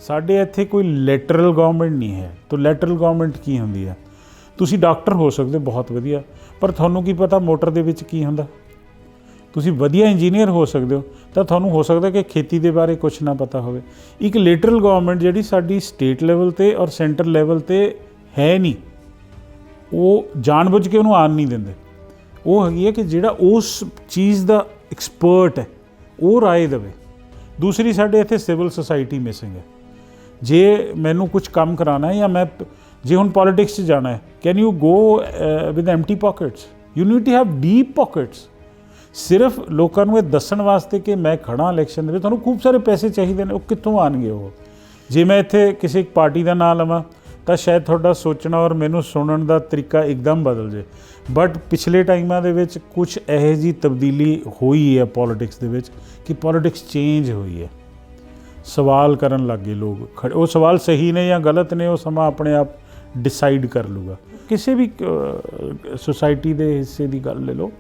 ਸਾਡੇ ਇੱਥੇ ਕੋਈ ਲੈਟਰਲ ਗਵਰਨਮੈਂਟ ਨਹੀਂ ਹੈ। ਤਾਂ ਲੈਟਰਲ ਗਵਰਨਮੈਂਟ ਕੀ ਹੁੰਦੀ ਹੈ? ਤੁਸੀਂ ਡਾਕਟਰ ਹੋ ਸਕਦੇ ਬਹੁਤ ਵਧੀਆ, ਪਰ ਤੁਹਾਨੂੰ ਕੀ ਪਤਾ ਮੋਟਰ ਦੇ ਵਿੱਚ ਕੀ ਹੁੰਦਾ। ਤੁਸੀਂ ਵਧੀਆ ਇੰਜੀਨੀਅਰ ਹੋ ਸਕਦੇ ਹੋ, ਤਾਂ ਤੁਹਾਨੂੰ ਹੋ ਸਕਦਾ ਕਿ ਖੇਤੀ ਦੇ ਬਾਰੇ ਕੁਛ ਨਾ ਪਤਾ ਹੋਵੇ। ਇੱਕ ਲੈਟਰਲ ਗਵਰਨਮੈਂਟ ਜਿਹੜੀ ਸਾਡੀ ਸਟੇਟ ਲੈਵਲ 'ਤੇ ਔਰ ਸੈਂਟਰ ਲੈਵਲ 'ਤੇ ਹੈ ਨਹੀਂ, ਉਹ ਜਾਣਬੁੱਝ ਕੇ ਉਹਨੂੰ ਆਉਣ ਨਹੀਂ ਦਿੰਦੇ। ਉਹ ਹੈਗੀ ਹੈ ਕਿ ਜਿਹੜਾ ਉਸ ਚੀਜ਼ ਦਾ ਐਕਸਪਰਟ ਹੈ ਉਹ ਰਾਏ ਦੇਵੇ। ਦੂਸਰੀ, ਸਾਡੇ ਇੱਥੇ ਸਿਵਲ ਸੁਸਾਇਟੀ ਮਿਸਿੰਗ ਹੈ। ਜੇ ਮੈਨੂੰ ਕੁਛ ਕੰਮ ਕਰਾਉਣਾ ਹੈ, ਜਾਂ ਮੈਂ ਜੇ ਹੁਣ ਪੋਲੀਟਿਕਸ 'ਚ ਜਾਣਾ ਹੈ, can you go with empty pockets? You need to have deep pockets. ਸਿਰਫ ਲੋਕਾਂ ਨੂੰ ਇਹ ਦੱਸਣ ਵਾਸਤੇ ਕਿ ਮੈਂ ਖੜਾ ਇਲੈਕਸ਼ਨ ਦੇ ਵਿੱਚ, ਤੁਹਾਨੂੰ ਖੂਬ ਸਾਰੇ ਪੈਸੇ ਚਾਹੀਦੇ ਨੇ, ਉਹ ਕਿੱਥੋਂ ਆਉਣਗੇ? ਉਹ ਜੇ ਮੈਂ ਇੱਥੇ ਕਿਸੇ ਇੱਕ ਪਾਰਟੀ ਦਾ ਨਾਂ ਲਵਾਂ ਤਾਂ ਸ਼ਾਇਦ ਤੁਹਾਡਾ ਸੋਚਣਾ ਔਰ ਮੈਨੂੰ ਸੁਣਨ ਦਾ ਤਰੀਕਾ ਇੱਕਦਮ ਬਦਲ ਜੇ। ਬਟ ਪਿਛਲੇ ਟਾਈਮਾਂ ਦੇ ਵਿੱਚ ਕੁਛ ਇਹੋ ਜਿਹੀ ਤਬਦੀਲੀ ਹੋਈ ਹੈ ਪੋਲੀਟਿਕਸ ਦੇ ਵਿੱਚ ਕਿ ਪੋਲੀਟਿਕਸ ਚੇਂਜ ਹੋਈ ਹੈ। ਸਵਾਲ ਕਰਨ ਲੱਗ ਗਏ ਲੋਕ। ਉਹ ਸਵਾਲ ਸਹੀ ਨੇ ਜਾਂ ਗਲਤ ਨੇ, ਉਹ ਸਮਾਂ ਆਪਣੇ ਆਪ ਡਿਸਾਈਡ ਕਰ ਲੂਗਾ। ਕਿਸੇ ਵੀ ਸੁਸਾਇਟੀ ਦੇ ਹਿੱਸੇ ਦੀ ਗੱਲ ਲੈ ਲਓ,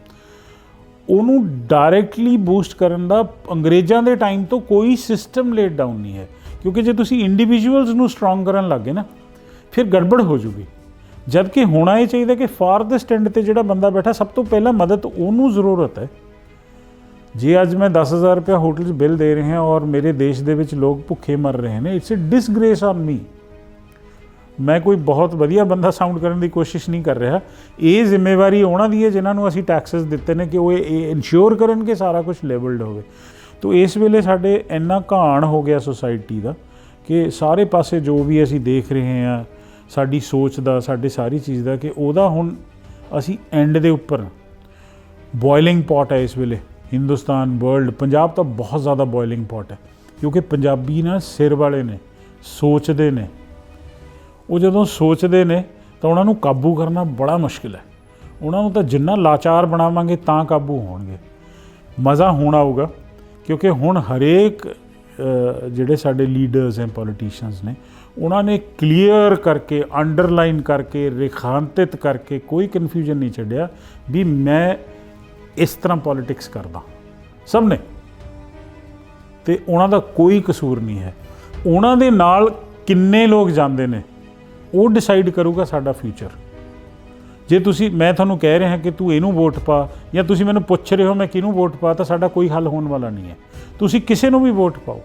ਉਹਨੂੰ ਡਾਇਰੈਕਟਲੀ ਬੂਸਟ ਕਰਨ ਦਾ ਅੰਗਰੇਜ਼ਾਂ ਦੇ ਟਾਈਮ ਤੋਂ ਕੋਈ ਸਿਸਟਮ ਲੇਟ ਡਾਊਨ ਨਹੀਂ ਹੈ। ਕਿਉਂਕਿ ਜੇ ਤੁਸੀਂ ਇੰਡੀਵਿਜੂਅਲਸ ਨੂੰ ਸਟਰੋਂਗ ਕਰਨ ਲੱਗ ਗਏ ਨਾ, ਫਿਰ ਗੜਬੜ ਹੋ ਜੂਗੀ। ਜਦ ਕਿ ਹੋਣਾ ਇਹ ਚਾਹੀਦਾ ਕਿ ਫਾਰਦੈਸਟ ਐਂਡ 'ਤੇ ਜਿਹੜਾ ਬੰਦਾ ਬੈਠਾ, ਸਭ ਤੋਂ ਪਹਿਲਾਂ ਮਦਦ ਉਹਨੂੰ ਜ਼ਰੂਰਤ ਹੈ। ਜੇ ਅੱਜ ਮੈਂ 10,000 ਰੁਪਇਆ ਹੋਟਲ 'ਚ ਬਿੱਲ ਦੇ ਰਹੇ ਹਾਂ ਔਰ ਮੇਰੇ ਦੇਸ਼ ਦੇ ਵਿੱਚ ਲੋਕ ਭੁੱਖੇ ਮਰ ਰਹੇ ਨੇ, ਇਟਸ ਅ ਡਿਸਗ੍ਰੇਸ ਔਨ ਮੀ। ਮੈਂ ਕੋਈ ਬਹੁਤ ਵਧੀਆ ਬੰਦਾ ਸਾਊਂਡ ਕਰਨ ਦੀ ਕੋਸ਼ਿਸ਼ ਨਹੀਂ ਕਰ ਰਿਹਾ। ਇਹ ਜ਼ਿੰਮੇਵਾਰੀ ਉਹਨਾਂ ਦੀ ਹੈ ਜਿਨ੍ਹਾਂ ਨੂੰ ਅਸੀਂ ਟੈਕਸਸ ਦਿੱਤੇ ਨੇ ਕਿ ਉਹ ਇਹ ਇਨਸ਼ੋਰ ਕਰਨ ਕਿ ਸਾਰਾ ਕੁਝ ਲੇਬਲਡ ਹੋਵੇ। ਤੋ ਇਸ ਵੇਲੇ ਸਾਡੇ ਇੰਨਾ ਘਾਣ ਹੋ ਗਿਆ ਸੁਸਾਇਟੀ ਦਾ ਕਿ ਸਾਰੇ ਪਾਸੇ ਜੋ ਵੀ ਅਸੀਂ ਦੇਖ ਰਹੇ ਹਾਂ, ਸਾਡੀ ਸੋਚ ਦਾ, ਸਾਡੇ ਸਾਰੀ ਚੀਜ਼ ਦਾ, ਕਿ ਉਹਦਾ ਹੁਣ ਅਸੀਂ ਐਂਡ ਦੇ ਉੱਪਰ ਬੋਇਲਿੰਗ ਪੋਟ ਹੈ ਇਸ ਵੇਲੇ। ਹਿੰਦੁਸਤਾਨ, ਵਰਲਡ, ਪੰਜਾਬ ਤਾਂ ਬਹੁਤ ਜ਼ਿਆਦਾ ਬੋਇਲਿੰਗ ਪੋਟ ਹੈ। ਕਿਉਂਕਿ ਪੰਜਾਬੀ ਨਾ ਸਿਰ ਵਾਲੇ ਨੇ, ਸੋਚਦੇ ਨੇ। ਉਹ ਜਦੋਂ ਸੋਚਦੇ ਨੇ ਤਾਂ ਉਹਨਾਂ ਨੂੰ ਕਾਬੂ ਕਰਨਾ ਬੜਾ ਮੁਸ਼ਕਿਲ ਹੈ। ਉਹਨਾਂ ਨੂੰ ਤਾਂ ਜਿੰਨਾ ਲਾਚਾਰ ਬਣਾਵਾਂਗੇ ਤਾਂ ਕਾਬੂ ਹੋਣਗੇ। ਮਜ਼ਾ ਹੁਣ ਆਊਗਾ ਕਿਉਂਕਿ ਹੁਣ ਹਰੇਕ ਜਿਹੜੇ ਸਾਡੇ ਲੀਡਰਸ ਹੈ, ਪੋਲੀਟੀਸ਼ੀਅਨਸ ਨੇ, ਉਹਨਾਂ ਨੇ ਕਲੀਅਰ ਕਰਕੇ, ਅੰਡਰਲਾਈਨ ਕਰਕੇ, ਰੇਖਾਂਕਿਤ ਕਰਕੇ, ਕੋਈ ਕਨਫਿਊਜ਼ਨ ਨਹੀਂ ਛੱਡਿਆ ਵੀ ਮੈਂ ਇਸ ਤਰ੍ਹਾਂ ਪੋਲੀਟਿਕਸ ਕਰਦਾ। ਸਭ ਨੇ, ਅਤੇ ਉਹਨਾਂ ਦਾ ਕੋਈ ਕਸੂਰ ਨਹੀਂ ਹੈ। ਉਹਨਾਂ ਦੇ ਨਾਲ ਕਿੰਨੇ ਲੋਕ ਜਾਂਦੇ ਨੇ ਉਹ ਡਿਸਾਈਡ ਕਰੂਗਾ ਸਾਡਾ ਫਿਊਚਰ। ਜੇ ਮੈਂ ਤੁਹਾਨੂੰ ਕਹਿ ਰਿਹਾ ਕਿ ਤੂੰ ਇਹਨੂੰ ਵੋਟ ਪਾ, ਜਾਂ ਤੁਸੀਂ ਮੈਨੂੰ ਪੁੱਛ ਰਹੇ ਹੋ ਮੈਂ ਕਿਹਨੂੰ ਵੋਟ ਪਾ, ਤਾਂ ਸਾਡਾ ਕੋਈ ਹੱਲ ਹੋਣ ਵਾਲਾ ਨਹੀਂ ਹੈ। ਤੁਸੀਂ ਕਿਸੇ ਨੂੰ ਵੀ ਵੋਟ ਪਾਓ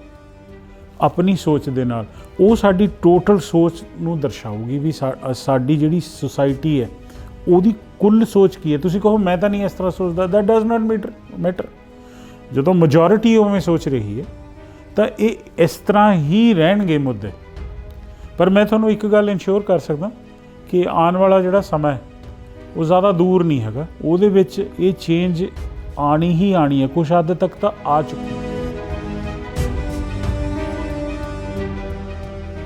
ਆਪਣੀ ਸੋਚ ਦੇ ਨਾਲ, ਉਹ ਸਾਡੀ ਟੋਟਲ ਸੋਚ ਨੂੰ ਦਰਸਾਊਗੀ ਵੀ ਸਾਡੀ ਜਿਹੜੀ ਸੁਸਾਇਟੀ ਹੈ ਉਹਦੀ ਕੁੱਲ ਸੋਚ ਕੀ ਹੈ। ਤੁਸੀਂ ਕਹੋ ਮੈਂ ਤਾਂ ਨਹੀਂ ਇਸ ਤਰ੍ਹਾਂ ਸੋਚਦਾ, ਦੈਟ ਡਜ਼ ਨਾਟ ਮੈਟਰ। ਜਦੋਂ ਮੈਜੋਰਿਟੀ ਉਵੇਂ ਸੋਚ ਰਹੀ ਹੈ ਤਾਂ ਇਹ ਇਸ ਤਰ੍ਹਾਂ ਹੀ ਰਹਿਣਗੇ ਮੁੱਦੇ। ਪਰ ਮੈਂ ਤੁਹਾਨੂੰ ਇੱਕ ਗੱਲ ਇਨਸ਼ੋਰ ਕਰ ਸਕਦਾ ਕਿ ਆਉਣ ਵਾਲਾ ਜਿਹੜਾ ਸਮਾਂ ਹੈ ਉਹ ਜ਼ਿਆਦਾ ਦੂਰ ਨਹੀਂ ਹੈਗਾ। ਉਹਦੇ ਵਿੱਚ ਇਹ ਚੇਂਜ ਆਣੀ ਹੀ ਆਣੀ ਹੈ। ਕੁਛ ਹੱਦ ਤੱਕ ਤਾਂ ਆ ਚੁੱਕੀ ਹੈ।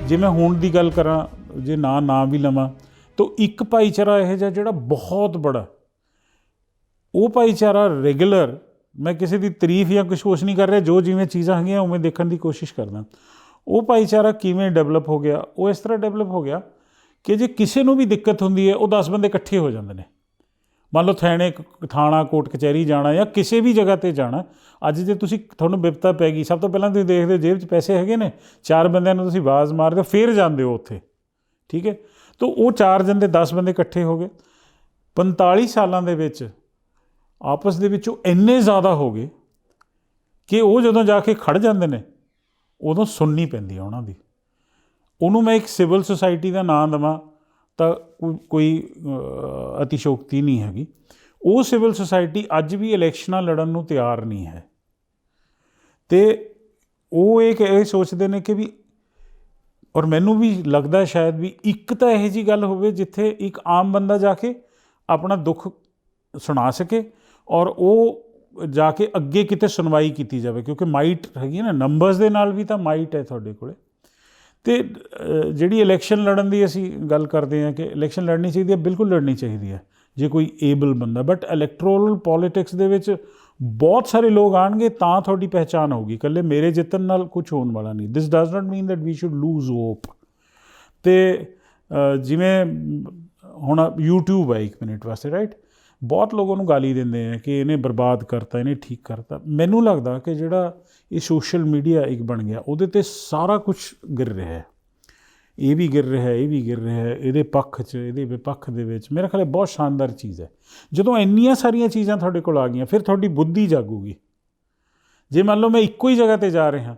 ਜੇ ਮੈਂ ਹੁਣ ਦੀ ਗੱਲ ਕਰਾਂ, ਜੇ ਨਾ ਵੀ ਲਵਾਂ, ਤਾਂ ਇੱਕ ਭਾਈਚਾਰਾ ਇਹੋ ਜਿਹਾ ਜਿਹੜਾ ਬਹੁਤ ਬੜਾ, ਉਹ ਭਾਈਚਾਰਾ ਰੈਗੂਲਰ, ਮੈਂ ਕਿਸੇ ਦੀ ਤਾਰੀਫ ਜਾਂ ਕੁਛ ਨਹੀਂ ਕਰ ਰਿਹਾ, ਜੋ ਜਿਵੇਂ ਚੀਜ਼ਾਂ ਹੈਗੀਆਂ ਉਵੇਂ ਦੇਖਣ ਦੀ ਕੋਸ਼ਿਸ਼ ਕਰਦਾ। ਉਹ ਭਾਈਚਾਰਾ ਕਿਵੇਂ ਡਿਵੈਲਪ ਹੋ ਗਿਆ? ਉਹ ਇਸ ਤਰ੍ਹਾਂ ਡਿਵੈਲਪ ਹੋ ਗਿਆ ਕਿ ਜੇ ਕਿਸੇ ਨੂੰ ਵੀ ਦਿੱਕਤ ਹੁੰਦੀ ਹੈ, ਉਹ 10 ਬੰਦੇ ਇਕੱਠੇ ਹੋ ਜਾਂਦੇ ਨੇ। ਮੰਨ ਲਓ ਥਾਣਾ, ਕੋਰਟ ਕਚਹਿਰੀ ਜਾਣਾ ਜਾਂ ਕਿਸੇ ਵੀ ਜਗ੍ਹਾ 'ਤੇ ਜਾਣਾ, ਅੱਜ ਜੇ ਤੁਹਾਨੂੰ ਬਿਪਤਾ ਪੈ ਗਈ, ਸਭ ਤੋਂ ਪਹਿਲਾਂ ਤੁਸੀਂ ਦੇਖਦੇ ਹੋ ਜੇਬ 'ਚ ਪੈਸੇ ਹੈਗੇ ਨੇ, 4 ਬੰਦਿਆਂ ਨੂੰ ਤੁਸੀਂ ਆਵਾਜ਼ ਮਾਰਦੇ ਹੋ, ਫਿਰ ਜਾਂਦੇ ਹੋ ਉੱਥੇ, ਠੀਕ ਹੈ। ਤਾਂ ਉਹ 4 ਜਣ ਦੇ 10 ਬੰਦੇ ਇਕੱਠੇ ਹੋ ਗਏ। 45 ਸਾਲਾਂ ਦੇ ਵਿੱਚ ਆਪਸ ਦੇ ਵਿੱਚ ਉਹ ਇੰਨੇ ਜ਼ਿਆਦਾ ਹੋ ਗਏ ਕਿ ਉਹ ਜਦੋਂ ਜਾ ਕੇ ਖੜ੍ਹ ਜਾਂਦੇ ਨੇ, ਉਦੋਂ ਸੁਣਨੀ ਪੈਂਦੀ ਹੈ ਉਹਨਾਂ ਦੀ। ਉਹਨੂੰ ਮੈਂ ਇੱਕ ਸਿਵਲ ਸੁਸਾਇਟੀ ਦਾ ਨਾਂ ਦੇਵਾਂ ਤਾਂ ਕੋਈ ਅਤਿਸ਼ੋਕਤੀ ਨਹੀਂ ਹੈਗੀ। ਉਹ ਸਿਵਲ ਸੁਸਾਇਟੀ ਅੱਜ ਵੀ ਇਲੈਕਸ਼ਨਾਂ ਲੜਨ ਨੂੰ ਤਿਆਰ ਨਹੀਂ ਹੈ। ਅਤੇ ਉਹ ਇਹ ਸੋਚਦੇ ਨੇ ਕਿ ਵੀ, ਔਰ ਮੈਨੂੰ ਵੀ ਲੱਗਦਾ ਸ਼ਾਇਦ ਵੀ ਇੱਕ ਤਾਂ ਇਹੋ ਜਿਹੀ ਗੱਲ ਹੋਵੇ ਜਿੱਥੇ ਇੱਕ ਆਮ ਬੰਦਾ ਜਾ ਕੇ ਆਪਣਾ ਦੁੱਖ ਸੁਣਾ ਸਕੇ ਔਰ ਉਹ ਜਾ ਕੇ ਅੱਗੇ ਕਿਤੇ ਸੁਣਵਾਈ ਕੀਤੀ ਜਾਵੇ। ਕਿਉਂਕਿ ਮਾਈਟ ਹੈਗੀ ਨਾ, ਨੰਬਰਸ ਦੇ ਨਾਲ ਵੀ ਤਾਂ ਮਾਈਟ ਹੈ ਤੁਹਾਡੇ ਕੋਲ। ਅਤੇ ਜਿਹੜੀ ਇਲੈਕਸ਼ਨ ਲੜਨ ਦੀ ਅਸੀਂ ਗੱਲ ਕਰਦੇ ਹਾਂ ਕਿ ਇਲੈਕਸ਼ਨ ਲੜਨੀ ਚਾਹੀਦੀ ਹੈ, ਬਿਲਕੁਲ ਲੜਨੀ ਚਾਹੀਦੀ ਹੈ ਜੇ ਕੋਈ ਏਬਲ ਬੰਦਾ। ਬਟ ਇਲੈਕਟੋਰਲ ਪੋਲੀਟਿਕਸ ਦੇ ਵਿੱਚ ਬਹੁਤ ਸਾਰੇ ਲੋਕ ਆਉਣਗੇ ਤਾਂ ਤੁਹਾਡੀ ਪਹਿਚਾਣ ਹੋਊਗੀ। ਇਕੱਲੇ ਮੇਰੇ ਜਿੱਤਣ ਨਾਲ ਕੁਛ ਹੋਣ ਵਾਲਾ ਨਹੀਂ। This does not mean that we should lose hope. ਅਤੇ ਜਿਵੇਂ ਹੁਣ YouTube ਹੈ 1 ਮਿੰਟ ਵਾਸਤੇ, ਰਾਈਟ, ਬਹੁਤ ਲੋਕ ਉਹਨੂੰ ਗਾਲੀ ਦਿੰਦੇ ਆ ਕਿ ਇਹਨੇ ਬਰਬਾਦ ਕਰਤਾ, ਇਹਨੇ ਠੀਕ ਕਰਤਾ। ਮੈਨੂੰ ਲੱਗਦਾ ਕਿ ਜਿਹੜਾ ਇਹ ਸੋਸ਼ਲ ਮੀਡੀਆ ਇੱਕ ਬਣ ਗਿਆ, ਉਹਦੇ 'ਤੇ ਸਾਰਾ ਕੁਛ ਗਿਰ ਰਿਹਾ ਹੈ। ਇਹ ਵੀ ਗਿਰ ਰਿਹਾ, ਇਹ ਵੀ ਗਿਰ ਰਿਹਾ, ਇਹਦੇ ਪੱਖ 'ਚ, ਇਹਦੇ ਵਿਪੱਖ ਦੇ ਵਿੱਚ। ਮੇਰਾ ਖਿਆਲ ਬਹੁਤ ਸ਼ਾਨਦਾਰ ਚੀਜ਼ ਹੈ। ਜਦੋਂ ਇੰਨੀਆਂ ਸਾਰੀਆਂ ਚੀਜ਼ਾਂ ਤੁਹਾਡੇ ਕੋਲ ਆ ਗਈਆਂ, ਫਿਰ ਤੁਹਾਡੀ ਬੁੱਧੀ ਜਾਗੂਗੀ। ਜੇ ਮੰਨ ਲਓ ਮੈਂ ਇੱਕੋ ਹੀ ਜਗ੍ਹਾ 'ਤੇ ਜਾ ਰਿਹਾ,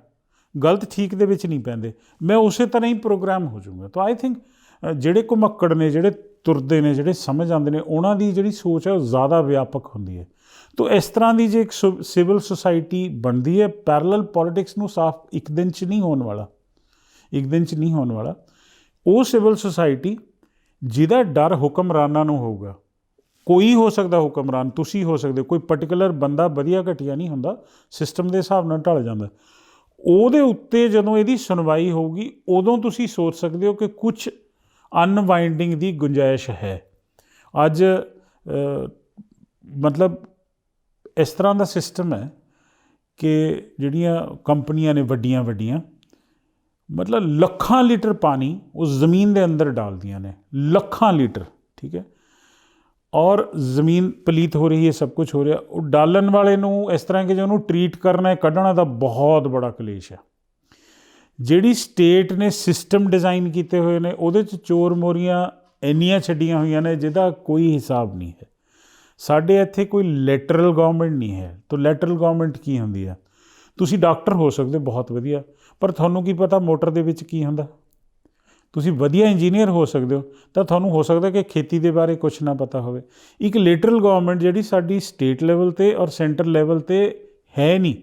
ਗਲਤ ਠੀਕ ਦੇ ਵਿੱਚ ਨਹੀਂ ਪੈਂਦੇ, ਮੈਂ ਉਸੇ ਤਰ੍ਹਾਂ ਹੀ ਪ੍ਰੋਗਰਾਮ ਹੋ ਜਾਊਂਗਾ। ਤਾਂ ਆਈ ਥਿੰਕ ਜਿਹੜੇ ਘੁਮੱਕੜ ਨੇ, ਜਿਹੜੇ ਤੁਰਦੇ ਨੇ, ਜਿਹੜੇ ਸਮਝ ਆਉਂਦੇ ਨੇ, ਉਹਨਾਂ ਦੀ ਜਿਹੜੀ ਸੋਚ ਹੈ ਉਹ ਜ਼ਿਆਦਾ ਵਿਆਪਕ ਹੁੰਦੀ ਹੈ। ਤਾਂ ਇਸ ਤਰ੍ਹਾਂ ਦੀ ਜੇ ਇੱਕ ਸਿਵਲ ਸੁਸਾਇਟੀ ਬਣਦੀ ਹੈ, ਪੈਰਲਲ ਪੋਲੀਟਿਕਸ ਨੂੰ ਸਾਫ਼ ਇੱਕ ਦਿਨ 'ਚ ਨਹੀਂ ਹੋਣ ਵਾਲਾ, ਇੱਕ ਦਿਨ 'ਚ ਨਹੀਂ ਹੋਣ ਵਾਲਾ। ਉਹ ਸਿਵਲ ਸੁਸਾਇਟੀ ਜਿਹਦਾ ਡਰ ਹੁਕਮਰਾਨਾਂ ਨੂੰ ਹੋਊਗਾ, ਕੋਈ ਹੋ ਸਕਦਾ ਹੁਕਮਰਾਨ, ਤੁਸੀਂ ਹੋ ਸਕਦੇ ਹੋ, ਕੋਈ ਪਰਟੀਕੂਲਰ ਬੰਦਾ ਵਧੀਆ ਘਟੀਆ ਨਹੀਂ ਹੁੰਦਾ, ਸਿਸਟਮ ਦੇ ਹਿਸਾਬ ਨਾਲ ਢਲ ਜਾਂਦਾ। ਉਹਦੇ ਉੱਤੇ ਜਦੋਂ ਇਹਦੀ ਸੁਣਵਾਈ ਹੋਊਗੀ, ਉਦੋਂ ਤੁਸੀਂ ਸੋਚ ਸਕਦੇ ਹੋ ਕਿ ਕੁਛ ਅਨਵਾਈਂਡਿੰਗ ਦੀ ਗੁੰਜਾਇਸ਼ ਹੈ। ਅੱਜ ਮਤਲਬ ਇਸ ਤਰ੍ਹਾਂ ਦਾ ਸਿਸਟਮ ਹੈ ਕਿ ਜਿਹੜੀਆਂ ਕੰਪਨੀਆਂ ਨੇ ਵੱਡੀਆਂ ਵੱਡੀਆਂ, ਮਤਲਬ ਲੱਖਾਂ ਲੀਟਰ ਪਾਣੀ ਉਸ ਜ਼ਮੀਨ ਦੇ ਅੰਦਰ ਡਾਲਦੀਆਂ ਨੇ, ਲੱਖਾਂ ਲੀਟਰ, ਠੀਕ ਹੈ। ਔਰ ਜ਼ਮੀਨ ਪਲੀਤ ਹੋ ਰਹੀ ਹੈ, ਸਭ ਕੁਛ ਹੋ ਰਿਹਾ। ਉਹ ਡਾਲਣ ਵਾਲੇ ਨੂੰ ਇਸ ਤਰ੍ਹਾਂ ਕਿ ਜੇ ਉਹਨੂੰ ਟਰੀਟ ਕਰਨਾ ਹੈ, ਕੱਢਣਾ ਦਾ ਬਹੁਤ ਬੜਾ ਕਲੇਸ਼ ਹੈ। ਜਿਹੜੀ ਸਟੇਟ ਨੇ ਸਿਸਟਮ ਡਿਜ਼ਾਈਨ ਕੀਤੇ ਹੋਏ ਨੇ, ਉਹਦੇ 'ਚ ਚੋਰ ਮੋਰੀਆਂ ਇੰਨੀਆਂ ਛੱਡੀਆਂ ਹੋਈਆਂ ਨੇ ਜਿਹਦਾ ਕੋਈ ਹਿਸਾਬ ਨਹੀਂ ਹੈ। ਸਾਡੇ ਇੱਥੇ ਕੋਈ ਲੈਟਰਲ ਗਵਰਨਮੈਂਟ ਨਹੀਂ ਹੈ। ਤਾਂ ਲੈਟਰਲ ਗਵਰਨਮੈਂਟ ਕੀ ਹੁੰਦੀ ਹੈ? ਤੁਸੀਂ ਡਾਕਟਰ ਹੋ ਸਕਦੇ ਬਹੁਤ ਵਧੀਆ, ਪਰ ਤੁਹਾਨੂੰ ਕੀ ਪਤਾ ਮੋਟਰ ਦੇ ਵਿੱਚ ਕੀ ਹੁੰਦਾ। ਤੁਸੀਂ ਵਧੀਆ ਇੰਜੀਨੀਅਰ ਹੋ ਸਕਦੇ ਹੋ, ਤਾਂ ਤੁਹਾਨੂੰ ਹੋ ਸਕਦਾ ਕਿ ਖੇਤੀ ਦੇ ਬਾਰੇ ਕੁਛ ਨਾ ਪਤਾ ਹੋਵੇ। ਇੱਕ ਲੈਟਰਲ ਗਵਰਨਮੈਂਟ ਜਿਹੜੀ ਸਾਡੀ ਸਟੇਟ ਲੈਵਲ 'ਤੇ ਔਰ ਸੈਂਟਰ ਲੈਵਲ 'ਤੇ ਹੈ ਨਹੀਂ,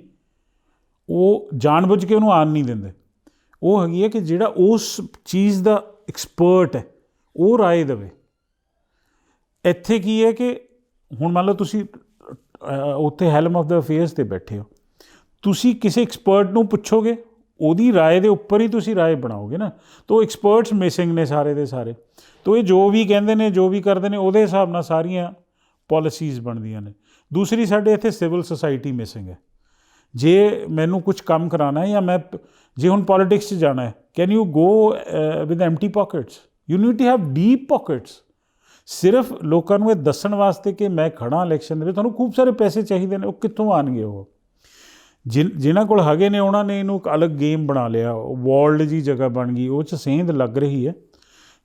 ਉਹ ਜਾਣਬੁੱਝ ਕੇ ਉਹਨੂੰ ਆਉਣ ਨਹੀਂ ਦਿੰਦੇ। ਉਹ ਹੈਗੀ ਹੈ ਕਿ ਜਿਹੜਾ ਉਸ ਚੀਜ਼ ਦਾ ਐਕਸਪਰਟ ਹੈ, ਉਹ ਰਾਏ ਦੇਵੇ। ਇੱਥੇ ਕੀ ਹੈ ਕਿ ਹੁਣ ਮੰਨ ਲਓ ਤੁਸੀਂ ਉੱਥੇ ਹੈਲਮ ਆਫ ਦਾ ਅਫੇਅਰਸ 'ਤੇ ਬੈਠੇ ਹੋ, ਤੁਸੀਂ ਕਿਸੇ ਐਕਸਪਰਟ ਨੂੰ ਪੁੱਛੋਗੇ, ਉਹਦੀ ਰਾਏ ਦੇ ਉੱਪਰ ਹੀ ਤੁਸੀਂ ਰਾਏ ਬਣਾਓਗੇ ਨਾ। ਤਾਂ ਉਹ ਐਕਸਪਰਟਸ ਮਿਸਿੰਗ ਨੇ ਸਾਰੇ ਦੇ ਸਾਰੇ। ਤਾਂ ਇਹ ਜੋ ਵੀ ਕਹਿੰਦੇ ਨੇ, ਜੋ ਵੀ ਕਰਦੇ ਨੇ, ਉਹਦੇ ਹਿਸਾਬ ਨਾਲ ਸਾਰੀਆਂ ਪੋਲਿਸੀਜ਼ ਬਣਦੀਆਂ ਨੇ। ਦੂਸਰੀ, ਸਾਡੇ ਇੱਥੇ ਸਿਵਲ ਸੁਸਾਇਟੀ ਮਿਸਿੰਗ ਹੈ। ਜੇ ਮੈਨੂੰ ਕੁਝ ਕੰਮ ਕਰਾਉਣਾ ਹੈ, ਜਾਂ ਮੈਂ ਜੇ ਹੁਣ ਪੋਲੀਟਿਕਸ 'ਚ ਜਾਣਾ ਹੈ, can you go with empty pockets? You need to have deep pockets. ਸਿਰਫ ਲੋਕਾਂ ਨੂੰ ਇਹ ਦੱਸਣ ਵਾਸਤੇ ਕਿ ਮੈਂ ਖੜਾ ਇਲੈਕਸ਼ਨ ਦੇ ਵਿੱਚ, ਤੁਹਾਨੂੰ ਖੂਬ ਸਾਰੇ ਪੈਸੇ ਚਾਹੀਦੇ ਨੇ। ਉਹ ਕਿੱਥੋਂ ਆਉਣਗੇ? ਉਹ ਜਿਨ੍ਹਾਂ ਕੋਲ ਹੈਗੇ ਨੇ, ਉਹਨਾਂ ਨੇ ਇਹਨੂੰ ਇੱਕ ਅਲੱਗ ਗੇਮ ਬਣਾ ਲਿਆ, ਵਰਲਡ ਜੀ ਜਗ੍ਹਾ ਬਣ ਗਈ, ਉਹ 'ਚ ਸੇਂਧ ਲੱਗ ਰਹੀ ਹੈ।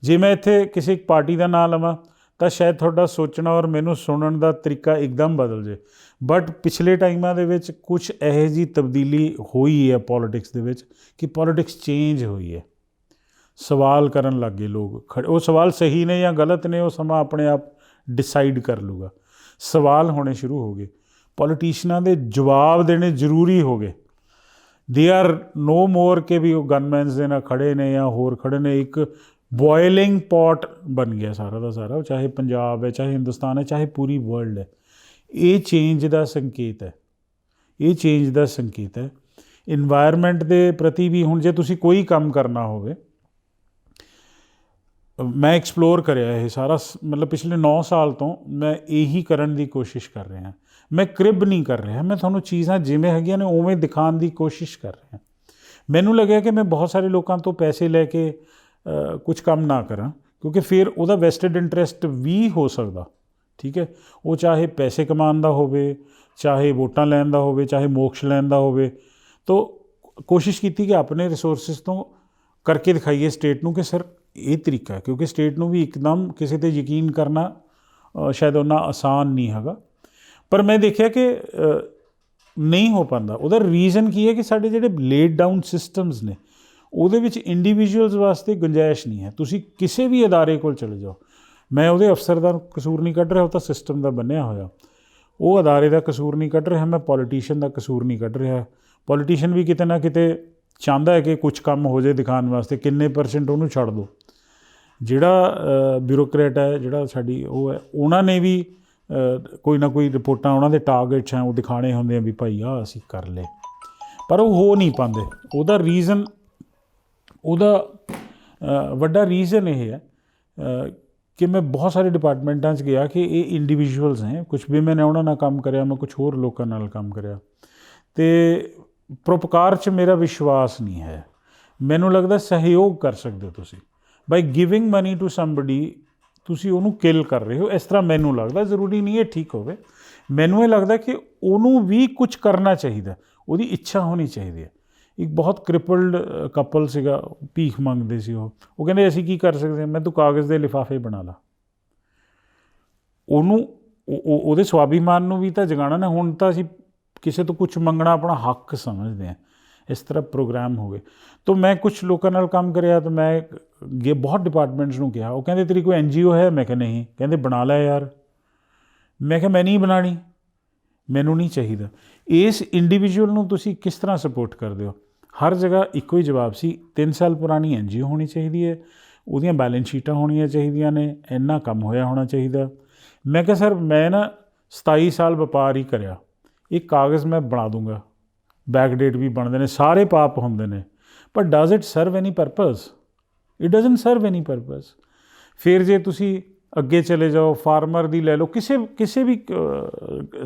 ਜੇ ਮੈਂ ਇੱਥੇ ਕਿਸੇ ਇੱਕ ਪਾਰਟੀ ਦਾ ਨਾਂ ਲਵਾਂ, ਤਾਂ ਸ਼ਾਇਦ ਤੁਹਾਡਾ ਸੋਚਣਾ ਔਰ ਮੈਨੂੰ ਸੁਣਨ ਦਾ ਤਰੀਕਾ ਇੱਕਦਮ ਬਦਲ ਜੇ। ਬਟ ਪਿਛਲੇ ਟਾਈਮਾਂ ਦੇ ਵਿੱਚ ਕੁਛ ਇਹੋ ਜਿਹੀ ਤਬਦੀਲੀ ਹੋਈ ਹੈ ਪੋਲੀਟਿਕਸ ਦੇ ਵਿੱਚ ਕਿ ਪੋਲੀਟਿਕਸ ਚੇਂਜ ਹੋਈ ਹੈ। ਸਵਾਲ ਕਰਨ ਲੱਗ ਗਏ ਲੋਕ। ਉਹ ਸਵਾਲ ਸਹੀ ਨੇ ਜਾਂ ਗਲਤ ਨੇ, ਉਹ ਸਮਾਂ ਆਪਣੇ ਆਪ ਡਿਸਾਈਡ ਕਰ ਲੂਗਾ। ਸਵਾਲ ਹੋਣੇ ਸ਼ੁਰੂ ਹੋ ਗਏ, ਪੋਲੀਟੀਸ਼ੀਅਨਾਂ ਦੇ ਜਵਾਬ ਦੇਣੇ ਜ਼ਰੂਰੀ ਹੋ ਗਏ। ਦੇ ਆਰ ਨੋ ਮੋਰ ਕਿ ਵੀ ਉਹ ਗਨਮੈਨਸ ਦੇ ਨਾਲ ਖੜੇ ਨੇ ਜਾਂ ਹੋਰ ਖੜੇ ਨੇ। ਇੱਕ ਬੋਇਲਿੰਗ ਪੋਟ ਬਣ ਗਿਆ ਸਾਰਾ ਦਾ ਸਾਰਾ, ਚਾਹੇ ਪੰਜਾਬ ਹੈ, ਚਾਹੇ ਹਿੰਦੁਸਤਾਨ ਹੈ, ਚਾਹੇ ਪੂਰੀ ਵਰਲਡ ਹੈ। ਇਹ ਚੇਂਜ ਦਾ ਸੰਕੇਤ ਹੈ, ਇਹ ਚੇਂਜ ਦਾ ਸੰਕੇਤ ਹੈ। ਇਨਵਾਇਰਮੈਂਟ ਦੇ ਪ੍ਰਤੀ ਵੀ ਹੁਣ ਜੇ ਤੁਸੀਂ ਕੋਈ ਕੰਮ ਕਰਨਾ ਹੋਵੇ, ਮੈਂ ਐਕਸਪਲੋਰ ਕਰਿਆ ਇਹ ਸਾਰਾ, ਮਤਲਬ ਪਿਛਲੇ 9 ਸਾਲ ਤੋਂ ਮੈਂ ਇਹੀ ਕਰਨ ਦੀ ਕੋਸ਼ਿਸ਼ ਕਰ ਰਿਹਾ। ਮੈਂ ਕ੍ਰਿਬ ਨਹੀਂ ਕਰ ਰਿਹਾ, ਮੈਂ ਤੁਹਾਨੂੰ ਚੀਜ਼ਾਂ ਜਿਵੇਂ ਹੈਗੀਆਂ ਨੇ ਉਵੇਂ ਦਿਖਾਉਣ ਦੀ ਕੋਸ਼ਿਸ਼ ਕਰ ਰਿਹਾ। ਮੈਨੂੰ ਲੱਗਿਆ ਕਿ ਮੈਂ ਬਹੁਤ ਸਾਰੇ ਲੋਕਾਂ ਤੋਂ ਪੈਸੇ ਲੈ ਕੇ ਕੁਝ ਕੰਮ ਨਾ ਕਰਾਂ, ਕਿਉਂਕਿ ਫਿਰ ਉਹਦਾ ਵੈਸਟਡ ਇੰਟਰਸਟ ਵੀ ਹੋ ਸਕਦਾ, ਠੀਕ ਹੈ। ਉਹ ਚਾਹੇ ਪੈਸੇ ਕਮਾਉਣ ਦਾ ਹੋਵੇ, ਚਾਹੇ ਵੋਟਾਂ ਲੈਣ ਦਾ ਹੋਵੇ, ਚਾਹੇ ਮੋਕਸ਼ ਲੈਣ ਦਾ ਹੋਵੇ। ਤਾਂ ਕੋਸ਼ਿਸ਼ ਕੀਤੀ ਕਿ ਆਪਣੇ ਰਿਸੋਰਸਿਸ ਤੋਂ ਕਰਕੇ ਦਿਖਾਈਏ ਸਟੇਟ ਨੂੰ ਕਿ ਸਰ ਇਹ ਤਰੀਕਾ ਹੈ, ਕਿਉਂਕਿ ਸਟੇਟ ਨੂੰ ਵੀ ਇੱਕਦਮ ਕਿਸੇ 'ਤੇ ਯਕੀਨ ਕਰਨਾ ਸ਼ਾਇਦ ਓਨਾ ਆਸਾਨ ਨਹੀਂ ਹੈਗਾ। ਪਰ ਮੈਂ ਦੇਖਿਆ ਕਿ ਨਹੀਂ ਹੋ ਪਾਉਂਦਾ। ਉਹਦਾ ਰੀਜ਼ਨ ਕੀ ਹੈ ਕਿ ਸਾਡੇ ਜਿਹੜੇ ਲੇਡ ਡਾਊਨ ਸਿਸਟਮਸ ਨੇ, ਉਹਦੇ ਵਿੱਚ ਇੰਡੀਵਿਜੂਅਲਸ ਵਾਸਤੇ ਗੁੰਜਾਇਸ਼ ਨਹੀਂ ਹੈ। ਤੁਸੀਂ ਕਿਸੇ ਵੀ ਅਦਾਰੇ ਕੋਲ ਚਲੇ ਜਾਓ, ਮੈਂ ਉਹਦੇ ਅਫਸਰ ਦਾ ਕਸੂਰ ਨਹੀਂ ਕੱਢ ਰਿਹਾ, ਉਹ ਤਾਂ ਸਿਸਟਮ ਦਾ ਬੰਨਿਆ ਹੋਇਆ। ਉਹ ਅਦਾਰੇ ਦਾ ਕਸੂਰ ਨਹੀਂ ਕੱਢ ਰਿਹਾ, ਮੈਂ ਪੋਲੀਟੀਸ਼ੀਅਨ ਦਾ ਕਸੂਰ ਨਹੀਂ ਕੱਢ ਰਿਹਾ। ਪੋਲੀਟੀਸ਼ੀਅਨ ਵੀ ਕਿਤੇ ਨਾ ਕਿਤੇ ਚਾਹੁੰਦਾ ਹੈ ਕਿ ਕੁਛ ਕੰਮ ਹੋ ਜਾਏ ਦਿਖਾਉਣ ਵਾਸਤੇ, ਕਿੰਨੇ % ਉਹਨੂੰ ਛੱਡ ਦਿਓ। ਜਿਹੜਾ ਬਿਊਰੋਕਰੇਟ ਹੈ, ਜਿਹੜਾ ਸਾਡੀ ਉਹ ਹੈ, ਉਹਨਾਂ ਨੇ ਵੀ ਕੋਈ ਨਾ ਕੋਈ ਰਿਪੋਰਟਾਂ, ਉਹਨਾਂ ਦੇ ਟਾਰਗੇਟਸ ਹੈ, ਉਹ ਦਿਖਾਣੇ ਹੁੰਦੇ ਆ ਵੀ ਭਾਈ ਆਹ ਅਸੀਂ ਕਰ ਲਏ, ਪਰ ਉਹ ਹੋ ਨਹੀਂ ਪਾਉਂਦੇ। ਉਹਦਾ ਰੀਜ਼ਨ, ਉਹਦਾ ਵੱਡਾ ਰੀਜ਼ਨ ਇਹ ਹੈ ਕਿ ਮੈਂ ਬਹੁਤ ਸਾਰੇ ਡਿਪਾਰਟਮੈਂਟਾਂ 'ਚ ਗਿਆ ਕਿ ਇਹ ਇੰਡੀਵਿਜੂਅਲਸ ਹੈ, ਕੁਛ ਵੀ ਮੈਂ ਉਹਨਾਂ ਨਾਲ ਕੰਮ ਕਰਿਆ, ਮੈਂ ਕੁਛ ਹੋਰ ਲੋਕਾਂ ਨਾਲ ਕੰਮ ਕਰਿਆ, ਅਤੇ ਪਰਉਪਕਾਰ 'ਚ ਮੇਰਾ ਵਿਸ਼ਵਾਸ ਨਹੀਂ ਹੈ। ਮੈਨੂੰ ਲੱਗਦਾ ਸਹਿਯੋਗ ਕਰ ਸਕਦੇ ਹੋ ਤੁਸੀਂ ਬਾਈ ਗਿਵਿੰਗ ਮਨੀ ਟੂ ਸਮਬਡੀ। ਤੁਸੀਂ ਉਹਨੂੰ ਕਿਲ ਕਰ ਰਹੇ ਹੋ, ਇਸ ਤਰ੍ਹਾਂ ਮੈਨੂੰ ਲੱਗਦਾ। ਜ਼ਰੂਰੀ ਨਹੀਂ ਇਹ ਠੀਕ ਹੋਵੇ, ਮੈਨੂੰ ਇਹ ਲੱਗਦਾ ਕਿ ਉਹਨੂੰ ਵੀ ਕੁਝ ਕਰਨਾ ਚਾਹੀਦਾ, ਉਹਦੀ ਇੱਛਾ ਹੋਣੀ ਚਾਹੀਦੀ ਹੈ। ਇੱਕ ਬਹੁਤ ਕ੍ਰਿਪਲਡ ਕਪਲ ਸੀਗਾ, ਭੀਖ ਮੰਗਦੇ ਸੀ ਉਹ ਕਹਿੰਦੇ ਅਸੀਂ ਕੀ ਕਰ ਸਕਦੇ ਹਾਂ, ਮੈਂ ਤੂੰ ਕਾਗਜ਼ ਦੇ ਲਿਫਾਫੇ ਬਣਾ ਲਾ। ਉਹਨੂੰ ਉਹਦੇ ਸਵਾਭੀਮਾਨ ਨੂੰ ਵੀ ਤਾਂ ਜਗਾਉਣਾ ਨਾ। ਹੁਣ ਤਾਂ ਅਸੀਂ ਕਿਸੇ ਤੋਂ ਕੁਛ ਮੰਗਣਾ ਆਪਣਾ ਹੱਕ ਸਮਝਦੇ ਹਾਂ, ਇਸ ਤਰ੍ਹਾਂ ਪ੍ਰੋਗਰਾਮ ਹੋ ਗਏ। ਤਾਂ ਮੈਂ ਕੁਛ ਲੋਕਾਂ ਨਾਲ ਕੰਮ ਕਰਿਆ, ਤਾਂ ਮੈਂ ਬਹੁਤ ਡਿਪਾਰਟਮੈਂਟਸ ਨੂੰ ਕਿਹਾ, ਉਹ ਕਹਿੰਦੇ ਤੇਰੀ ਕੋਈ NGO ਹੈ? ਮੈਂ ਕਿਹਾ ਨਹੀਂ। ਕਹਿੰਦੇ ਬਣਾ ਲੈ ਯਾਰ। ਮੈਂ ਕਿਹਾ ਮੈਂ ਨਹੀਂ ਬਣਾਉਣੀ, ਮੈਨੂੰ ਨਹੀਂ ਚਾਹੀਦਾ। ਇਸ ਇੰਡੀਵਿਜੂਅਲ ਨੂੰ ਤੁਸੀਂ ਕਿਸ ਤਰ੍ਹਾਂ ਸਪੋਰਟ ਕਰਦੇ ਹੋ? ਹਰ ਜਗ੍ਹਾ ਇੱਕੋ ਹੀ ਜਵਾਬ ਸੀ, 3 ਸਾਲ ਪੁਰਾਣੀ NGO ਹੋਣੀ ਚਾਹੀਦੀ ਹੈ, ਉਹਦੀਆਂ ਬੈਲੈਂਸ ਸ਼ੀਟਾਂ ਹੋਣੀਆਂ ਚਾਹੀਦੀਆਂ ਨੇ, ਇੰਨਾ ਕੰਮ ਹੋਇਆ ਹੋਣਾ ਚਾਹੀਦਾ। ਮੈਂ ਕਿਹਾ ਸਰ ਮੈਂ ਨਾ 27 ਸਾਲ ਵਪਾਰ ਹੀ ਕਰਿਆ, ਇਹ ਕਾਗਜ਼ ਮੈਂ ਬਣਾ ਦੂੰਗਾ, ਬੈਕ ਡੇਟ ਵੀ ਬਣਦੇ ਨੇ, ਸਾਰੇ ਪਾਪ ਹੁੰਦੇ ਨੇ, ਪਰ does it serve any purpose? It doesn't serve any purpose. ਫਿਰ ਜੇ ਤੁਸੀਂ ਅੱਗੇ ਚਲੇ ਜਾਓ, ਫਾਰਮਰ ਦੀ ਲੈ ਲਓ, ਕਿਸੇ ਵੀ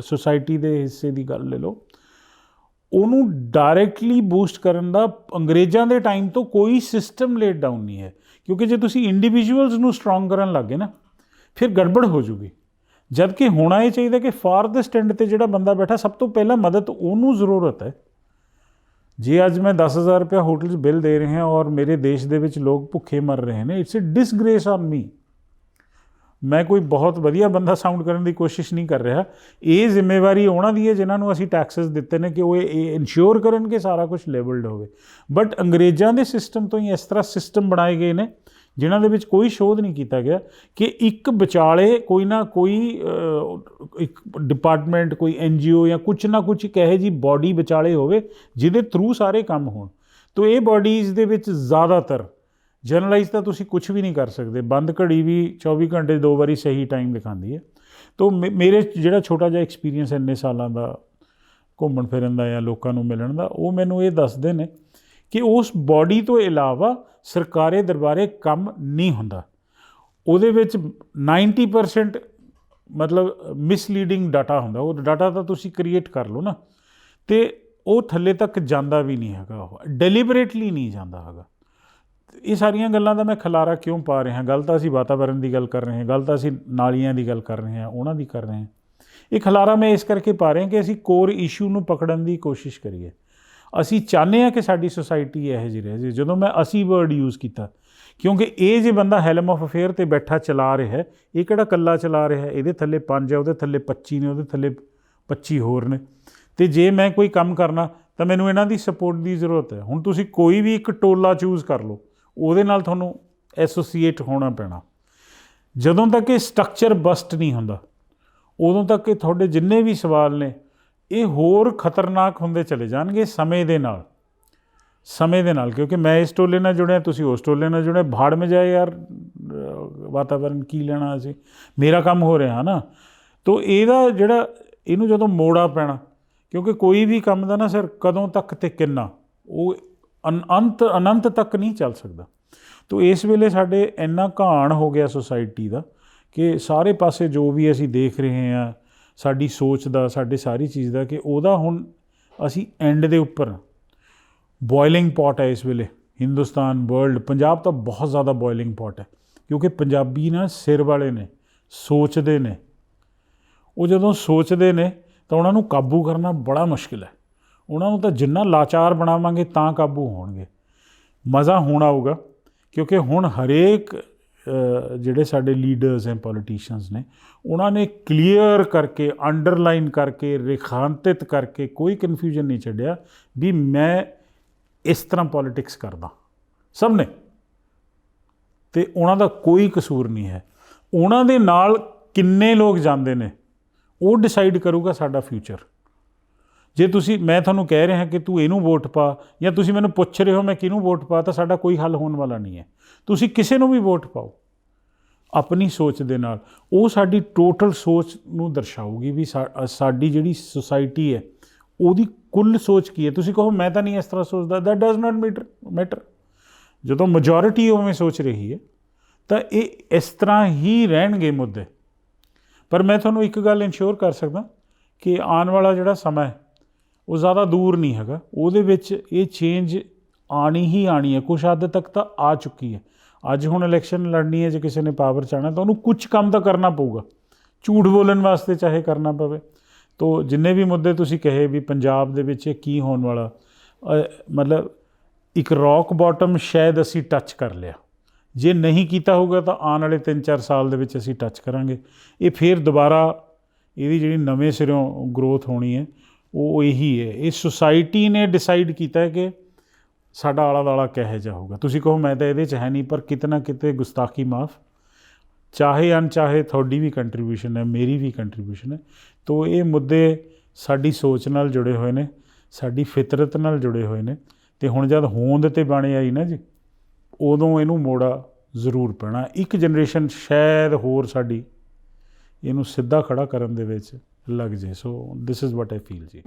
ਸੁਸਾਇਟੀ ਦੇ ਹਿੱਸੇ ਦੀ ਗੱਲ ਲੈ ਲਓ, ਉਹਨੂੰ ਡਾਇਰੈਕਟਲੀ ਬੂਸਟ ਕਰਨ ਦਾ ਅੰਗਰੇਜ਼ਾਂ ਦੇ ਟਾਈਮ ਤੋਂ ਕੋਈ ਸਿਸਟਮ ਲੇਟ ਡਾਊਨ ਨਹੀਂ ਹੈ। ਕਿਉਂਕਿ ਜੇ ਤੁਸੀਂ ਇੰਡੀਵਿਜੂਅਲਸ ਨੂੰ ਸਟਰੋਂਗ ਕਰਨ ਲੱਗ ਗਏ ਨਾ, ਫਿਰ ਗੜਬੜ ਹੋ ਜੂਗੀ। ਜਦ ਕਿ ਹੋਣਾ ਇਹ ਚਾਹੀਦਾ ਕਿ ਫਾਰਦੈਸਟ ਐਂਡ 'ਤੇ ਜਿਹੜਾ ਬੰਦਾ ਬੈਠਾ, ਸਭ ਤੋਂ ਪਹਿਲਾਂ ਮਦਦ ਉਹਨੂੰ ਜ਼ਰੂਰਤ ਹੈ। ਜੇ ਅੱਜ ਮੈਂ 10,000 ਰੁਪਇਆ ਹੋਟਲ 'ਚ ਬਿੱਲ ਦੇ ਰਹੇ ਹਾਂ ਔਰ ਮੇਰੇ ਦੇਸ਼ ਦੇ ਵਿੱਚ ਲੋਕ ਭੁੱਖੇ ਮਰ ਰਹੇ ਨੇ, ਇਟਸ ਅ ਡਿਸਗ੍ਰੇਸ ਔਨ ਮੀ। ਮੈਂ ਕੋਈ ਬਹੁਤ ਵਧੀਆ ਬੰਦਾ ਸਾਊਂਡ ਕਰਨ ਦੀ ਕੋਸ਼ਿਸ਼ ਨਹੀਂ ਕਰ ਰਿਹਾ। ਇਹ ਜ਼ਿੰਮੇਵਾਰੀ ਉਹਨਾਂ ਦੀ ਹੈ ਜਿਨ੍ਹਾਂ ਨੂੰ ਅਸੀਂ ਟੈਕਸਸ ਦਿੱਤੇ ਨੇ ਕਿ ਉਹ ਇਹ ਇਨਸ਼ੋਰ ਕਰਨ ਕਿ ਸਾਰਾ ਕੁਝ ਲੇਬਲਡ ਹੋਵੇ। ਬਟ ਅੰਗਰੇਜ਼ਾਂ ਦੇ ਸਿਸਟਮ ਤੋਂ ਹੀ ਇਸ ਤਰ੍ਹਾਂ ਸਿਸਟਮ ਬਣਾਏ ਗਏ ਨੇ ਜਿਨ੍ਹਾਂ ਦੇ ਵਿੱਚ ਕੋਈ ਸ਼ੋਧ ਨਹੀਂ ਕੀਤਾ ਗਿਆ ਕਿ ਇੱਕ ਵਿਚਾਲੇ ਕੋਈ ਨਾ ਕੋਈ ਇੱਕ ਡਿਪਾਰਟਮੈਂਟ, ਕੋਈ NGO ਜਾਂ ਕੁਛ ਨਾ ਕੁਛ ਇੱਕ ਇਹੋ ਜਿਹੀ ਬੋਡੀ ਵਿਚਾਲੇ ਹੋਵੇ ਜਿਹਦੇ ਥਰੂ ਸਾਰੇ ਕੰਮ ਹੋਣ। ਤਾਂ ਇਹ ਬੋਡੀਜ਼ ਦੇ ਵਿੱਚ ਜ਼ਿਆਦਾਤਰ ਜਰਨਲਾਈਜ਼ ਤਾਂ ਤੁਸੀਂ ਕੁਛ ਵੀ ਨਹੀਂ ਕਰ ਸਕਦੇ। ਬੰਦ ਘੜੀ ਵੀ 24 ਘੰਟੇ 2 ਵਾਰੀ ਸਹੀ ਟਾਈਮ ਦਿਖਾਉਂਦੀ ਹੈ। ਤਾਂ ਮੇਰੇ ਜਿਹੜਾ ਛੋਟਾ ਜਿਹਾ ਐਕਸਪੀਰੀਅੰਸ ਇੰਨੇ ਸਾਲਾਂ ਦਾ ਘੁੰਮਣ ਫਿਰਨ ਦਾ ਜਾਂ ਲੋਕਾਂ ਨੂੰ ਮਿਲਣ ਦਾ, ਉਹ ਮੈਨੂੰ ਇਹ ਦੱਸਦੇ ਨੇ ਕਿ ਉਸ ਬੋਡੀ ਤੋਂ ਇਲਾਵਾ ਸਰਕਾਰੀ ਦਰਬਾਰੇ ਕੰਮ ਨਹੀਂ ਹੁੰਦਾ। ਉਹਦੇ ਵਿੱਚ 90% ਮਤਲਬ ਮਿਸਲੀਡਿੰਗ ਡਾਟਾ ਹੁੰਦਾ। ਉਹ ਡਾਟਾ ਤਾਂ ਤੁਸੀਂ ਕ੍ਰੀਏਟ ਕਰ ਲਓ ਨਾ, ਅਤੇ ਉਹ ਥੱਲੇ ਤੱਕ ਜਾਂਦਾ ਵੀ ਨਹੀਂ ਹੈਗਾ, ਉਹ ਡੈਲੀਬਰੇਟਲੀ ਨਹੀਂ ਜਾਂਦਾ ਹੈਗਾ। ਇਹ ਸਾਰੀਆਂ ਗੱਲਾਂ ਦਾ ਮੈਂ ਖਿਲਾਰਾ ਕਿਉਂ ਪਾ ਰਿਹਾ? ਗੱਲ ਤਾਂ ਅਸੀਂ ਵਾਤਾਵਰਨ ਦੀ ਗੱਲ ਕਰ ਰਹੇ ਹਾਂ, ਗੱਲ ਤਾਂ ਅਸੀਂ ਨਾਲੀਆਂ ਦੀ ਗੱਲ ਕਰ ਰਹੇ ਹਾਂ, ਉਹਨਾਂ ਦੀ ਕਰ ਰਹੇ ਹਾਂ। ਇਹ ਖਿਲਾਰਾ ਮੈਂ ਇਸ ਕਰਕੇ ਪਾ ਰਿਹਾ ਕਿ ਅਸੀਂ ਕੋਰ ਇਸ਼ੂ ਨੂੰ ਪਕੜਨ ਦੀ ਕੋਸ਼ਿਸ਼ ਕਰੀਏ। ਅਸੀਂ ਚਾਹੁੰਦੇ ਹਾਂ ਕਿ ਸਾਡੀ ਸੁਸਾਇਟੀ ਇਹੋ ਜਿਹੀ ਰਹੇ। ਜਦੋਂ ਮੈਂ ਅਸੀਂ ਵਰਡ ਯੂਜ਼ ਕੀਤਾ, ਕਿਉਂਕਿ ਇਹ ਜੇ ਬੰਦਾ ਹੈਲਮ ਆਫ ਅਫੇਅਰ 'ਤੇ ਬੈਠਾ ਚਲਾ ਰਿਹਾ, ਇਹ ਕਿਹੜਾ ਇਕੱਲਾ ਚਲਾ ਰਿਹਾ? ਇਹਦੇ ਥੱਲੇ 5 ਹੈ, ਉਹਦੇ ਥੱਲੇ 25 ਨੇ, ਉਹਦੇ ਥੱਲੇ 25 ਹੋਰ ਨੇ। ਅਤੇ ਜੇ ਮੈਂ ਕੋਈ ਕੰਮ ਕਰਨਾ ਤਾਂ ਮੈਨੂੰ ਇਹਨਾਂ ਦੀ ਸਪੋਰਟ ਦੀ ਜ਼ਰੂਰਤ ਹੈ। ਹੁਣ ਤੁਸੀਂ ਕੋਈ ਵੀ ਇੱਕ ਟੋਲਾ ਚੂਜ਼ ਕਰ ਲਓ, ਉਹਦੇ ਨਾਲ ਤੁਹਾਨੂੰ ਐਸੋਸੀਏਟ ਹੋਣਾ ਪੈਣਾ। ਜਦੋਂ ਤੱਕ ਇਹ ਸਟਰਕਚਰ ਬਸਟ ਨਹੀਂ ਹੁੰਦਾ, ਉਦੋਂ ਤੱਕ ਇਹ ਤੁਹਾਡੇ ਜਿੰਨੇ ਵੀ ਸਵਾਲ ਨੇ ਇਹ ਹੋਰ ਖਤਰਨਾਕ ਹੁੰਦੇ ਚਲੇ ਜਾਣਗੇ ਸਮੇਂ ਦੇ ਨਾਲ। ਕਿਉਂਕਿ ਮੈਂ ਇਸ ਟੋਲੇ ਨਾਲ ਜੁੜਿਆ, ਤੁਸੀਂ ਉਸ ਟੋਲੇ ਨਾਲ ਜੁੜੇ, ਭਾੜ ਮੇ ਜਾਏ ਯਾਰ, ਵਾਤਾਵਰਨ ਕੀ ਲੈਣਾ ਅਸੀਂ, ਮੇਰਾ ਕੰਮ ਹੋ ਰਿਹਾ ਨਾ। ਤਾਂ ਇਹਦਾ ਜਿਹੜਾ ਇਹਨੂੰ ਜਦੋਂ ਮੋੜਾ ਪੈਣਾ, ਕਿਉਂਕਿ ਕੋਈ ਵੀ ਕੰਮ ਦਾ ਨਾ ਸਰ ਕਦੋਂ ਤੱਕ ਅਤੇ ਕਿੰਨਾ, ਉਹ ਅਨੰਤ ਤੱਕ ਨਹੀਂ ਚੱਲ ਸਕਦਾ। ਤਾਂ ਇਸ ਵੇਲੇ ਸਾਡੇ ਇੰਨਾ ਘਾਣ ਹੋ ਗਿਆ ਸੁਸਾਇਟੀ ਦਾ ਕਿ ਸਾਰੇ ਪਾਸੇ ਜੋ ਵੀ ਅਸੀਂ ਦੇਖ ਰਹੇ ਹਾਂ, ਸਾਡੀ ਸੋਚ ਦਾ, ਸਾਡੇ ਸਾਰੀ ਚੀਜ਼ ਦਾ, ਕਿ ਉਹਦਾ ਹੁਣ ਅਸੀਂ ਐਂਡ ਦੇ ਉੱਪਰ ਬੋਇਲਿੰਗ ਪੋਟ ਹੈ ਇਸ ਵੇਲੇ। ਹਿੰਦੁਸਤਾਨ, ਵਰਲਡ, ਪੰਜਾਬ ਤਾਂ ਬਹੁਤ ਜ਼ਿਆਦਾ ਬੋਇਲਿੰਗ ਪੋਟ ਹੈ। ਕਿਉਂਕਿ ਪੰਜਾਬੀ ਨਾ ਸਿਰ ਵਾਲੇ ਨੇ, ਸੋਚਦੇ ਨੇ। ਉਹ ਜਦੋਂ ਸੋਚਦੇ ਨੇ ਤਾਂ ਉਹਨਾਂ ਨੂੰ ਕਾਬੂ ਕਰਨਾ ਬੜਾ ਮੁਸ਼ਕਿਲ ਹੈ। ਉਹਨਾਂ ਨੂੰ ਤਾਂ ਜਿੰਨਾ ਲਾਚਾਰ ਬਣਾਵਾਂਗੇ ਤਾਂ ਕਾਬੂ ਹੋਣਗੇ। ਮਜ਼ਾ ਹੁਣ ਆਊਗਾ ਕਿਉਂਕਿ ਹੁਣ ਹਰੇਕ ਜਿਹੜੇ ਸਾਡੇ ਲੀਡਰਸ ਹੈ, ਪੋਲੀਟੀਸ਼ੀਅਨਸ ਨੇ, ਉਹਨਾਂ ਨੇ ਕਲੀਅਰ ਕਰਕੇ, ਅੰਡਰਲਾਈਨ ਕਰਕੇ, ਰੇਖਾਂਕਿਤ ਕਰਕੇ, ਕੋਈ ਕਨਫਿਊਜ਼ਨ ਨਹੀਂ ਛੱਡਿਆ ਵੀ ਮੈਂ ਇਸ ਤਰ੍ਹਾਂ ਪੋਲੀਟਿਕਸ ਕਰਦਾ। ਸਭ ਨੇ, ਅਤੇ ਉਹਨਾਂ ਦਾ ਕੋਈ ਕਸੂਰ ਨਹੀਂ ਹੈ। ਉਹਨਾਂ ਦੇ ਨਾਲ ਕਿੰਨੇ ਲੋਕ ਜਾਂਦੇ ਨੇ ਉਹ ਡਿਸਾਈਡ ਕਰੂਗਾ ਸਾਡਾ ਫਿਊਚਰ। ਜੇ ਮੈਂ ਤੁਹਾਨੂੰ ਕਹਿ ਰਿਹਾ ਕਿ ਤੂੰ ਇਹਨੂੰ ਵੋਟ ਪਾ, ਜਾਂ ਤੁਸੀਂ ਮੈਨੂੰ ਪੁੱਛ ਰਹੇ ਹੋ ਮੈਂ ਕਿਹਨੂੰ ਵੋਟ ਪਾ, ਤਾਂ ਸਾਡਾ ਕੋਈ ਹੱਲ ਹੋਣ ਵਾਲਾ ਨਹੀਂ ਹੈ। ਤੁਸੀਂ ਕਿਸੇ ਨੂੰ ਵੀ ਵੋਟ ਪਾਓ ਆਪਣੀ ਸੋਚ ਦੇ ਨਾਲ, ਉਹ ਸਾਡੀ ਟੋਟਲ ਸੋਚ ਨੂੰ ਦਰਸਾਊਗੀ ਵੀ ਸਾਡੀ ਜਿਹੜੀ ਸੁਸਾਇਟੀ ਹੈ ਉਹਦੀ ਕੁੱਲ ਸੋਚ ਕੀ ਹੈ। ਤੁਸੀਂ ਕਹੋ ਮੈਂ ਤਾਂ ਨਹੀਂ ਇਸ ਤਰ੍ਹਾਂ ਸੋਚਦਾ, ਦੈਟ ਡਜ਼ ਨਾਟ ਮੈਟਰ। ਜਦੋਂ ਮੈਜੋਰਿਟੀ ਉਵੇਂ ਸੋਚ ਰਹੀ ਹੈ ਤਾਂ ਇਹ ਇਸ ਤਰ੍ਹਾਂ ਹੀ ਰਹਿਣਗੇ ਮੁੱਦੇ। ਪਰ ਮੈਂ ਤੁਹਾਨੂੰ ਇੱਕ ਗੱਲ ਇਨਸ਼ੋਰ ਕਰ ਸਕਦਾ ਕਿ ਆਉਣ ਵਾਲਾ ਜਿਹੜਾ ਸਮਾਂ ਹੈ ਉਹ ਜ਼ਿਆਦਾ ਦੂਰ ਨਹੀਂ ਹੈਗਾ। ਉਹਦੇ ਵਿੱਚ ਇਹ ਚੇਂਜ ਆਉਣੀ ਹੀ ਆਉਣੀ ਹੈ। ਕੁਛ ਹੱਦ ਤੱਕ ਤਾਂ ਆ ਚੁੱਕੀ ਹੈ। ਅੱਜ ਹੁਣ ਇਲੈਕਸ਼ਨ ਲੜਨੀ ਹੈ, ਜੇ ਕਿਸੇ ਨੇ ਪਾਵਰ 'ਚ ਆਉਣਾ ਤਾਂ ਉਹਨੂੰ ਕੁਛ ਕੰਮ ਤਾਂ ਕਰਨਾ ਪਊਗਾ, ਝੂਠ ਬੋਲਣ ਵਾਸਤੇ ਚਾਹੇ ਕਰਨਾ ਪਵੇ। ਤੋ ਜਿੰਨੇ ਵੀ ਮੁੱਦੇ ਤੁਸੀਂ ਕਹੇ ਵੀ ਪੰਜਾਬ ਦੇ ਵਿੱਚ ਕੀ ਹੋਣ ਵਾਲਾ, ਮਤਲਬ ਇੱਕ ਰੌਕ ਬਾਟਮ ਸ਼ਾਇਦ ਅਸੀਂ ਟੱਚ ਕਰ ਲਿਆ। ਜੇ ਨਹੀਂ ਕੀਤਾ ਹੋਊਗਾ ਤਾਂ ਆਉਣ ਵਾਲੇ 3-4 ਸਾਲ ਦੇ ਵਿੱਚ ਅਸੀਂ ਟੱਚ ਕਰਾਂਗੇ। ਇਹ ਫਿਰ ਦੁਬਾਰਾ ਇਹਦੀ ਜਿਹੜੀ ਨਵੇਂ ਸਿਰਿਓਂ ਗਰੋਥ ਹੋਣੀ ਹੈ ਉਹ ਇਹੀ ਹੈ। ਇਹ ਸੁਸਾਇਟੀ ਨੇ ਡਿਸਾਈਡ ਕੀਤਾ ਹੈ ਕਿ ਸਾਡਾ ਆਲਾ ਦੁਆਲਾ ਕਿਹੋ ਜਿਹਾ ਹੋਊਗਾ। ਤੁਸੀਂ ਕਹੋ ਮੈਂ ਤਾਂ ਇਹਦੇ 'ਚ ਹੈ ਨਹੀਂ, ਪਰ ਕਿਤੇ ਨਾ ਕਿਤੇ ਗੁਸਤਾਖੀ ਮਾਫ, ਚਾਹੇ ਅਣਚਾਹੇ ਤੁਹਾਡੀ ਵੀ ਕੰਟਰੀਬਿਊਸ਼ਨ ਹੈ, ਮੇਰੀ ਵੀ ਕੰਟਰੀਬਿਊਸ਼ਨ ਹੈ। ਤੋ ਇਹ ਮੁੱਦੇ ਸਾਡੀ ਸੋਚ ਨਾਲ ਜੁੜੇ ਹੋਏ ਨੇ, ਸਾਡੀ ਫਿਤਰਤ ਨਾਲ ਜੁੜੇ ਹੋਏ ਨੇ। ਅਤੇ ਹੁਣ ਜਦ ਹੋਂਦ 'ਤੇ ਬਣ ਆਈ ਨਾ ਜੀ, ਉਦੋਂ ਇਹਨੂੰ ਮੋੜਾ ਜ਼ਰੂਰ ਪੈਣਾ। ਇੱਕ ਜਨਰੇਸ਼ਨ ਸ਼ਾਇਦ ਹੋਰ ਸਾਡੀ ਇਹਨੂੰ ਸਿੱਧਾ ਖੜਾ ਕਰਨ ਦੇ ਵਿੱਚ ਲੱਗ ਜੇ। ਸੋ this is what I feel ਜੀ।